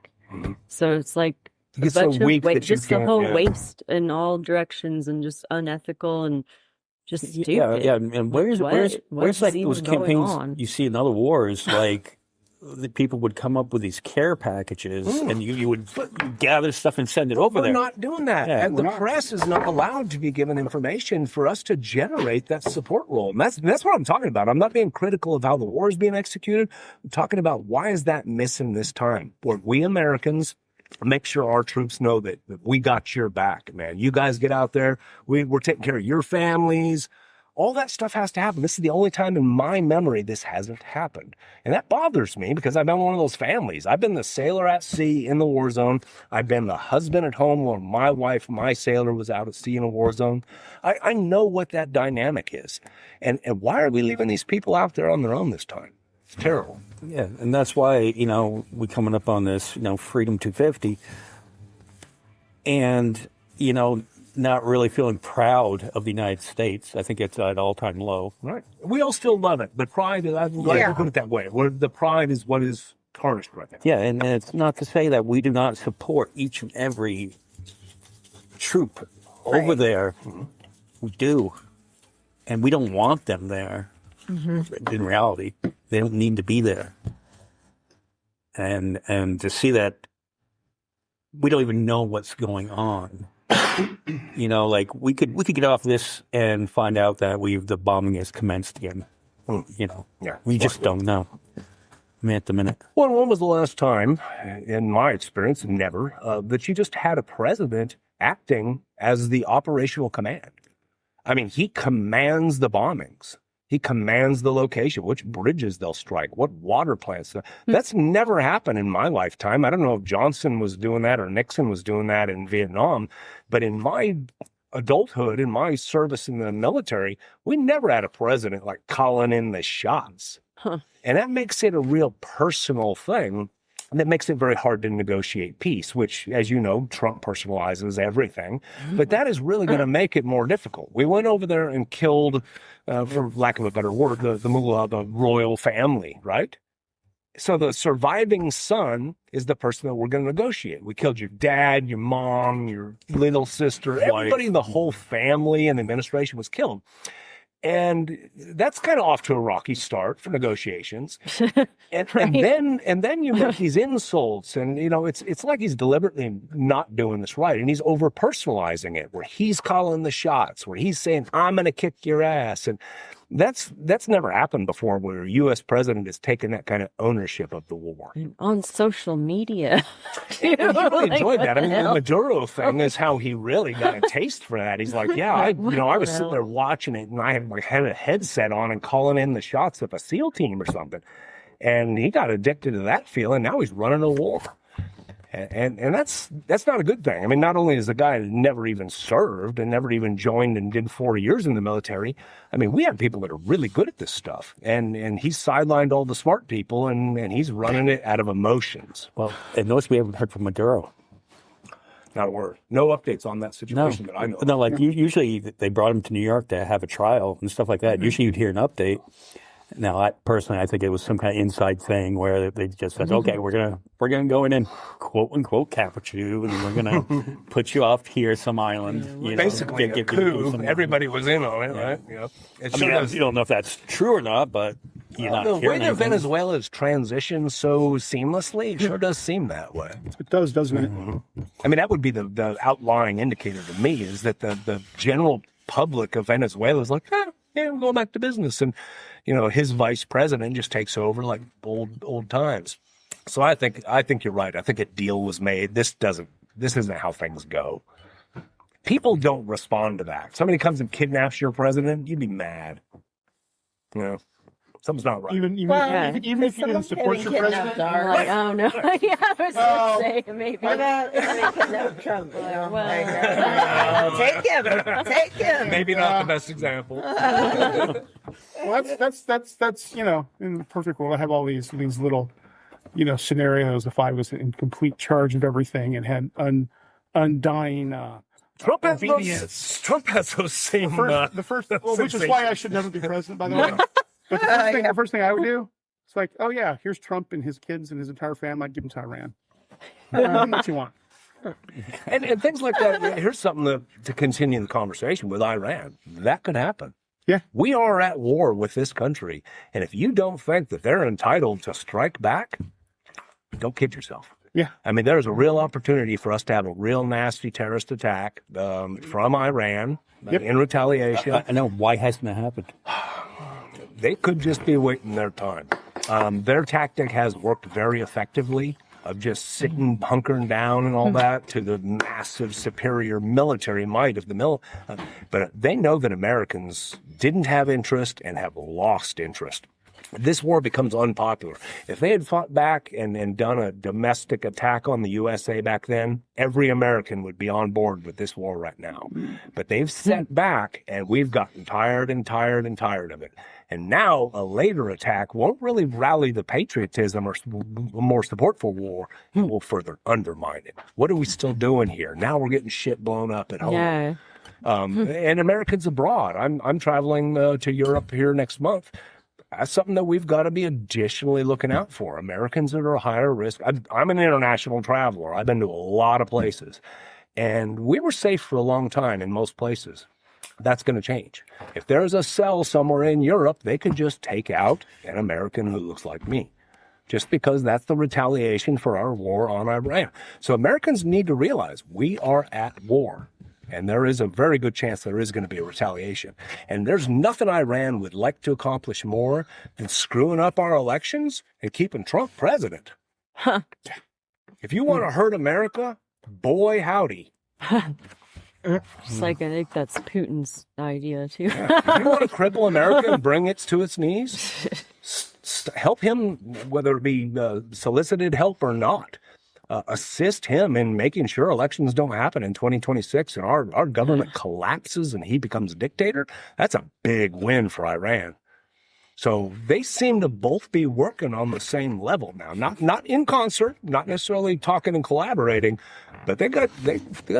So it's like a bunch of waste, just the whole waste in all directions, and just unethical and just stupid. Yeah. And where's like those campaigns on? you see in other wars, like the people would come up with these care packages, and you would gather stuff and send it over there. We're not doing that. Yeah, and the press is not allowed to be given information for us to generate that support role. And that's what I'm talking about. I'm not being critical of how the war is being executed. I'm talking about why is that missing this time, where we Americans make sure our troops know that we got your back, man. You guys get out there. We're taking care of your families. All that stuff has to happen. This is the only time in my memory this hasn't happened. And that bothers me because I've been one of those families. I've been the sailor at sea in the war zone. I've been the husband at home where my wife, my sailor, was out at sea in a war zone. I know what that dynamic is. And why are we leaving these people out there on their own this time? It's terrible. Yeah, and that's why, we coming up on this, Freedom 250. And, not really feeling proud of the United States. I think it's at all-time low. Right. We all still love it. The pride, I'd like to put it that way. The pride is what is tarnished right now. Yeah, and it's not to say that we do not support each and every troop over there. Mm-hmm. We do. And we don't want them there. Mm-hmm. In reality, they don't need to be there. And to see that we don't even know what's going on. Like we could get off this and find out that the bombing has commenced again. We just don't know. At the minute. Well, when was the last time, in my experience, never, that you just had a president acting as the operational command? He commands the bombings. He commands the location, which bridges they'll strike, what water plants. That's never happened in my lifetime. I don't know if Johnson was doing that or Nixon was doing that in Vietnam, but in my adulthood, in my service in the military, we never had a president like calling in the shots. And that makes it a real personal thing. And that makes it very hard to negotiate peace, which, as you know, Trump personalizes everything. But that is really going to make it more difficult. We went over there and killed, for lack of a better word, the mullah, the royal family, right? So the surviving son is the person that we're going to negotiate. We killed your dad, your mom, your little sister, everybody in the whole family and the administration was killed. And that's kind of off to a rocky start for negotiations. And then you make these insults, and it's like he's deliberately not doing this right, and he's over personalizing it, where he's calling the shots, where he's saying, "I'm going to kick your ass," and that's never happened before, where a U.S. president has taken that kind of ownership of the war. And on social media. He really enjoyed that. The Maduro thing is how he really got a taste for that. He's like, yeah, I was sitting there watching it, and I had a headset on and calling in the shots of a SEAL team or something. And he got addicted to that feeling. Now he's running a war. And that's not a good thing. Not only is the guy never even served and never even joined and did 4 years in the military. We have people that are really good at this stuff. And he's sidelined all the smart people, and he's running it out of emotions. Well, and notice we haven't heard from Maduro. Not a word. No updates on that situation that I know. No, usually they brought him to New York to have a trial and stuff like that. Mm-hmm. Usually you'd hear an update. Now, I think it was some kind of inside thing where they just said, "Okay, we're gonna go in and quote unquote capture you, and we're gonna put you off here, some island." Basically, a coup. Everybody was in on it, right? Yeah. You don't know if that's true or not, but you're not the way hearing that anything. Venezuela's transitioned so seamlessly, it sure does seem that way. It does, doesn't it? I mean, that would be the outlying indicator to me, is that the general public of Venezuela is like, yeah, we're going back to business. And, his vice president just takes over like old times. So I think you're right. I think a deal was made. This isn't how things go. People don't respond to that. Somebody comes and kidnaps your president, you'd be mad. Something's not right. Even if you didn't support your president. Like, oh no. Yeah, I was going to say maybe. What about Trump? Take him. Maybe not the best example. Well, that's in the perfect world, I have all these little, scenarios. If I was in complete charge of everything and had undying Trump has obedience. those same. Which is why I should never be president, by the way. But the first thing I would do, it's like, oh yeah, here's Trump and his kids and his entire family. I'd give him to Iran. What you want? And things like that. Here's something to continue the conversation with Iran. That could happen. Yeah. We are at war with this country. And if you don't think that they're entitled to strike back, don't kid yourself. Yeah. I mean, there's a real opportunity for us to have a real nasty terrorist attack from Iran in retaliation. I know. Why hasn't that happened? They could just be waiting their time. Their tactic has worked very effectively, of just sitting, hunkering down and all that, to the massive superior military might of the but they know that Americans didn't have interest and have lost interest. This war becomes unpopular. If they had fought back and done a domestic attack on the USA back then, every American would be on board with this war right now. But they've sat back, and we've gotten tired of it. And now a later attack won't really rally the patriotism or more support for war. It will further undermine it. What are we still doing here? Now we're getting shit blown up at home. Yeah. And Americans abroad. I'm traveling to Europe here next month. That's something that we've got to be additionally looking out for. Americans that are higher risk. I'm an international traveler. I've been to a lot of places. And we were safe for a long time in most places. That's going to change. If there's a cell somewhere in Europe, they could just take out an American who looks like me, just because that's the retaliation for our war on Iran. So Americans need to realize we are at war, and there is a very good chance there is going to be a retaliation. And there's nothing Iran would like to accomplish more than screwing up our elections and keeping Trump president. If you want to hurt America, boy, howdy. It's like, I think that's Putin's idea too. If you want to cripple America and bring it to its knees, help him, whether it be solicited help or not. Assist him in making sure elections don't happen in 2026 and our government collapses and he becomes a dictator. That's a big win for Iran. So they seem to both be working on the same level now, not in concert, not necessarily talking and collaborating, but they got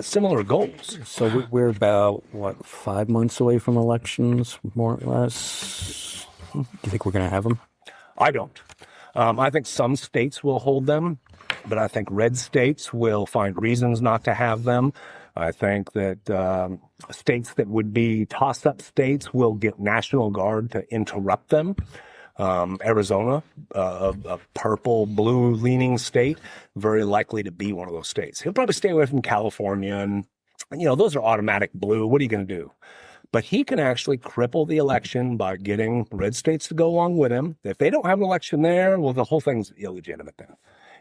similar goals. So we're about 5 months away from elections, more or less. Do you think we're going to have them? I don't. I think some states will hold them, but I think red states will find reasons not to have them. I think that states that would be toss-up states will get National Guard to interrupt them. Arizona, a purple-blue leaning state, very likely to be one of those states. He'll probably stay away from California, and those are automatic blue. What are you going to do? But he can actually cripple the election by getting red states to go along with him. If they don't have an election there, well, the whole thing's illegitimate then.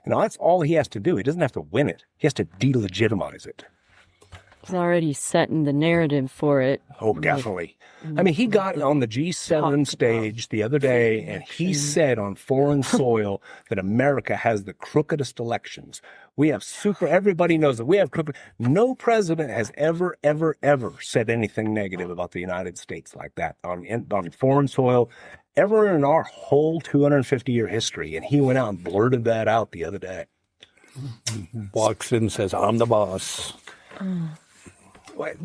That's all he has to do. He doesn't have to win it. He has to delegitimize it. He's already setting the narrative for it. Oh, definitely. I mean, he got on the G7 stage the other day, and he said on foreign soil that America has the crookedest elections. We have everybody knows that we have crooked. No president has ever said anything negative about the United States like that on foreign soil ever in our whole 250-year history. And he went out and blurted that out the other day. Walks in and says, "I'm the boss."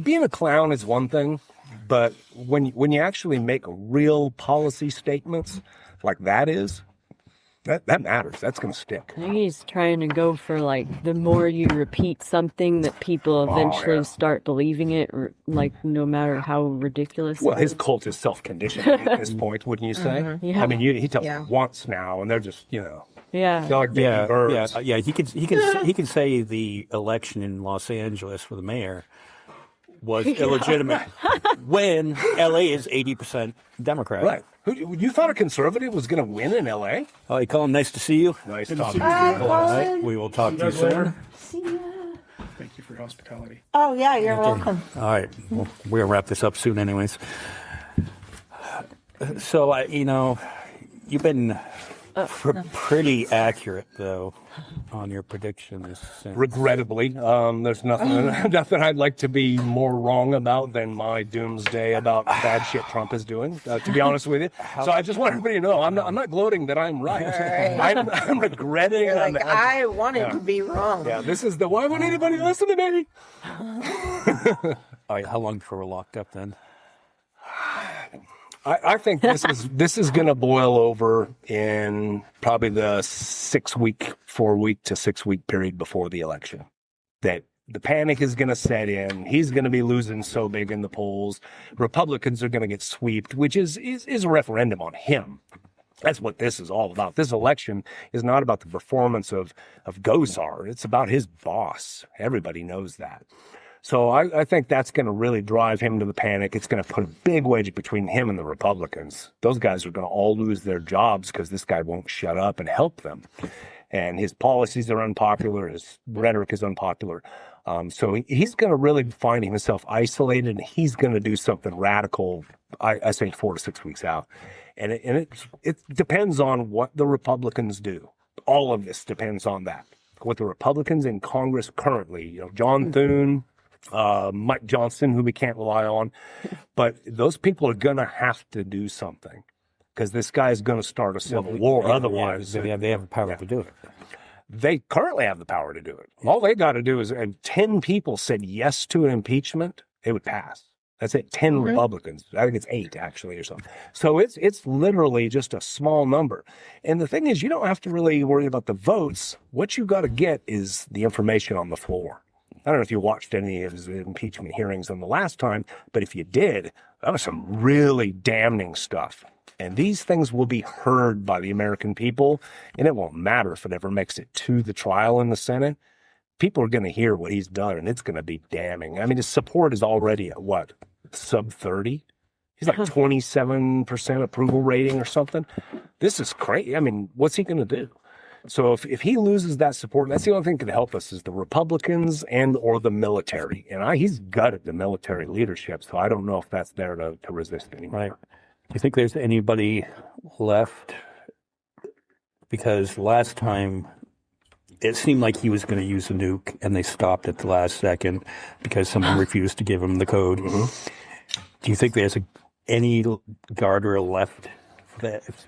Being a clown is one thing. But when you actually make real policy statements like that matters. That's going to stick. I think he's trying to go for like the more you repeat something that people eventually start believing it, or like no matter how ridiculous. Well, his cult is self-conditioning at this point, wouldn't you say? Yeah. I mean, he tells them once now, and they're just they're like baby birds. Yeah. He could say the election in Los Angeles for the mayor was illegitimate when LA is 80% Democrat. Right. You thought a conservative was going to win in LA? Oh, hey, Cullin, nice to see you. Nice talking to Hi, you. Cullin. We will talk to you soon. See ya. Thank you for your hospitality. Oh, yeah, you're welcome. All right. Well, we're going to wrap this up soon anyways. So, you've been pretty accurate, though, on your predictions. Regrettably, there's nothing I'd like to be more wrong about than my doomsday about bad shit Trump is doing. To be honest with you, so I just want everybody to know I'm not gloating that I'm right. I'm regretting. You're like, I wanted to be wrong. Yeah, this is why would anybody listen to me? All right. How long before we're locked up then? I think this is going to boil over in probably the 4-week to 6 week period before the election. That the panic is going to set in. He's going to be losing so big in the polls. Republicans are going to get swept, which is a referendum on him. That's what this is all about. This election is not about the performance of Gosar. It's about his boss. Everybody knows that. So I think that's going to really drive him to the panic. It's going to put a big wedge between him and the Republicans. Those guys are going to all lose their jobs because this guy won't shut up and help them. And his policies are unpopular. His rhetoric is unpopular. So he's going to really find himself isolated, and he's going to do something radical, I say 4 to 6 weeks out. And it depends on what the Republicans do. All of this depends on that. What the Republicans in Congress currently, John Thune, Mike Johnson, who we can't rely on, but those people are going to have to do something because this guy is going to start a civil war. Otherwise, they have the power to do it. They currently have the power to do it. All they got to do is, and 10 people said yes to an impeachment, it would pass. That's it. 10 Republicans. I think it's 8 actually or something. So it's literally just a small number. And the thing is, you don't have to really worry about the votes. What you got to get is the information on the floor. I don't know if you watched any of his impeachment hearings on the last time, but if you did, that was some really damning stuff. And these things will be heard by the American people, and it won't matter if it ever makes it to the trial in the Senate. People are going to hear what he's done, and it's going to be damning. I mean, his support is already at what? Sub 30? He's like 27% approval rating or something. This is crazy. I mean, what's he going to do? So if he loses that support, that's the only thing that can help us is the Republicans and or the military. And he's gutted the military leadership, so I don't know if that's there to resist anymore. Right. Do you think there's anybody left? Because last time it seemed like he was going to use a nuke, and they stopped at the last second because someone refused to give him the code. Do you think there's any guardrail left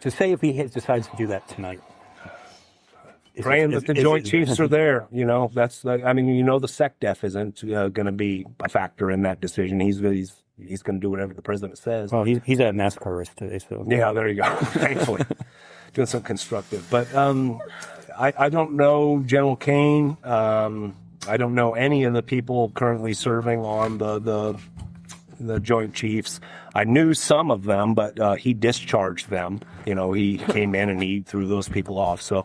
to say if he decides to do that tonight? Praying that the Joint Chiefs are there. That's the SecDef isn't going to be a factor in that decision. He's going to do whatever the president says. Well, he's at NASCAR race today, so yeah, there you go. Thankfully, doing something constructive. But I don't know General Kane. I don't know any of the people currently serving on the Joint Chiefs. I knew some of them, but he discharged them. He came in and he threw those people off. So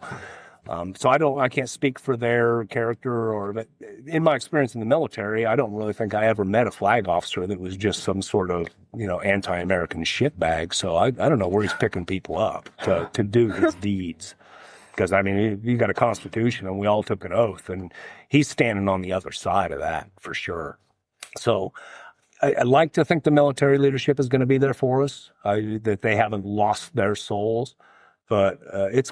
I can't speak for their character but in my experience in the military, I don't really think I ever met a flag officer that was just some sort of, anti-American shitbag. So I don't know where he's picking people up to do his deeds. Because, you got a constitution and we all took an oath, and he's standing on the other side of that for sure. So I like to think the military leadership is going to be there for us, that they haven't lost their souls. But it's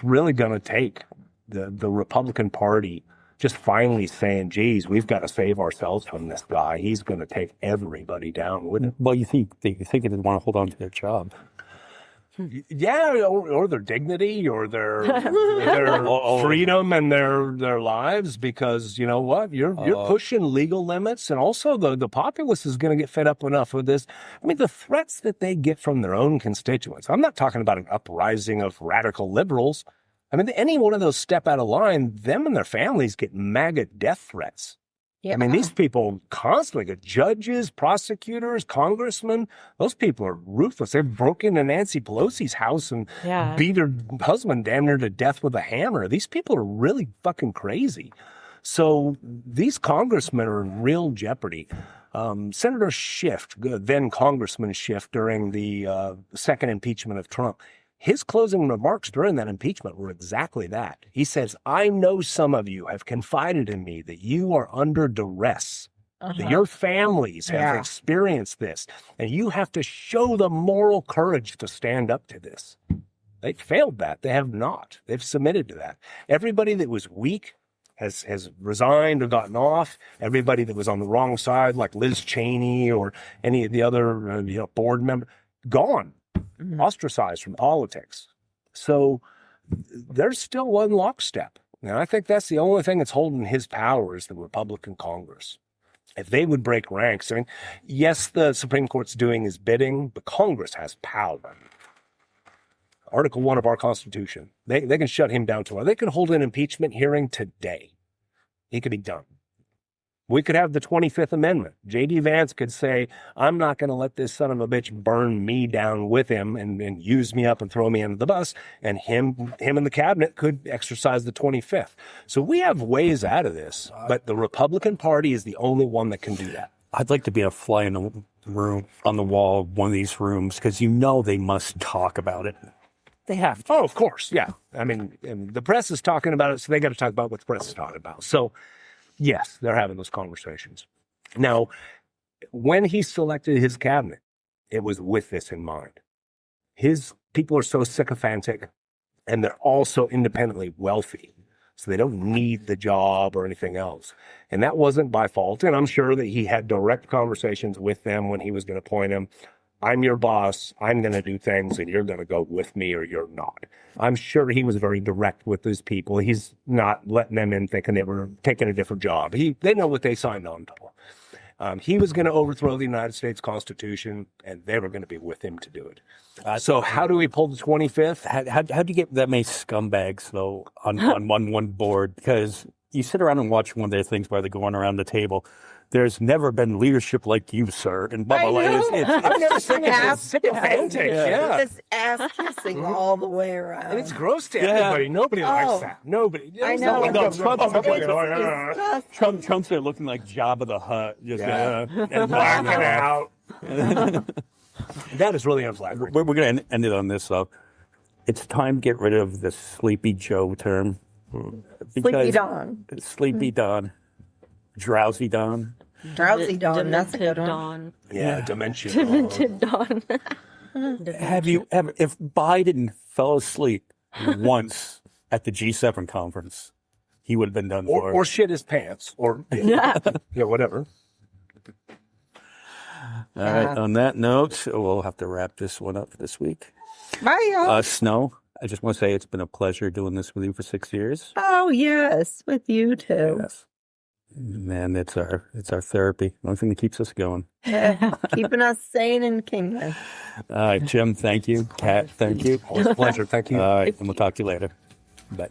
really gonna take the Republican Party just finally saying, "Geez, we've got to save ourselves from this guy. He's going to take everybody down with it." Well, you think they want to hold on to their job? Yeah, or their dignity, or their freedom and their lives, because you know what, you're pushing legal limits, and also the populace is going to get fed up enough with this. I mean, the threats that they get from their own constituents. I'm not talking about an uprising of radical liberals. I mean, any one of those step out of line, them and their families get MAGA death threats. Yeah. I mean, these people constantly get judges, prosecutors, congressmen. Those people are ruthless. They've broken into Nancy Pelosi's house and beat her husband damn near to death with a hammer. These people are really fucking crazy. So these congressmen are in real jeopardy. Senator Schiff, then Congressman Schiff, during the second impeachment of Trump, his closing remarks during that impeachment were exactly that. He says, I know some of you have confided in me that you are under duress, that your families have experienced this, and you have to show the moral courage to stand up to this. They failed that. They have not. They've submitted to that. Everybody that was weak has resigned or gotten off. Everybody that was on the wrong side, like Liz Cheney or any of the other board members, gone. Ostracized from politics. So there's still one lockstep. And I think that's the only thing that's holding his power is the Republican Congress. If they would break ranks, I mean, yes, the Supreme Court's doing his bidding, but Congress has power. Article 1 of our Constitution. They can shut him down tomorrow. They could hold an impeachment hearing today. He could be done. We could have the 25th Amendment. J.D. Vance could say, I'm not going to let this son of a bitch burn me down with him and use me up and throw me under the bus. And him and the cabinet could exercise the 25th. So we have ways out of this, but the Republican Party is the only one that can do that. I'd like to be a fly in the room, on the wall of one of these rooms, because they must talk about it. They have to. Oh, of course, yeah. I mean, the press is talking about it, so they got to talk about what the press is talking about. So, yes, they're having those conversations. Now, when he selected his cabinet, it was with this in mind. His people are so sycophantic, and they're also independently wealthy, so they don't need the job or anything else. And that wasn't by fault, and I'm sure that he had direct conversations with them when he was going to appoint him. I'm your boss, I'm going to do things, and you're going to go with me or you're not. I'm sure he was very direct with his people. He's not letting them in thinking they were taking a different job. They know what they signed on for. He was going to overthrow the United States Constitution, and they were going to be with him to do it. So how do we pull the 25th? How do you get that many scumbags, though, on one board? Because you sit around and watch one of their things while they're going around the table. There's never been leadership like you, sir. And blah, blah, blah. I've never seen it. Sycophantic, yeah. Just ass kissing all the way around. And it's gross to everybody. Nobody likes that. Nobody. I know. Trump's there looking like Jabba the Hutt. Just, and blacking out. That is really unflattering. We're going to end it on this, though. It's time to get rid of the Sleepy Joe term. Sleepy Dawn. Sleepy Dawn. Drowsy Dawn. Drowsy Dawn. That's a good one. Yeah, dementia. Demented Dawn. Have you ever, if Biden fell asleep once at the G7 conference, he would have been done for. Or shit his pants. Or, whatever. All right. On that note, we'll have to wrap this one up this week. Bye, y'all. Snow, I just want to say it's been a pleasure doing this with you for 6 years. Oh, yes. With you, too. Yes. Man, it's our therapy. One thing that keeps us going. Keeping us sane in Kingman. All right, Jim, thank you. Kat, thank you. Always a pleasure. Thank you. All right, and we'll talk to you later. Bye.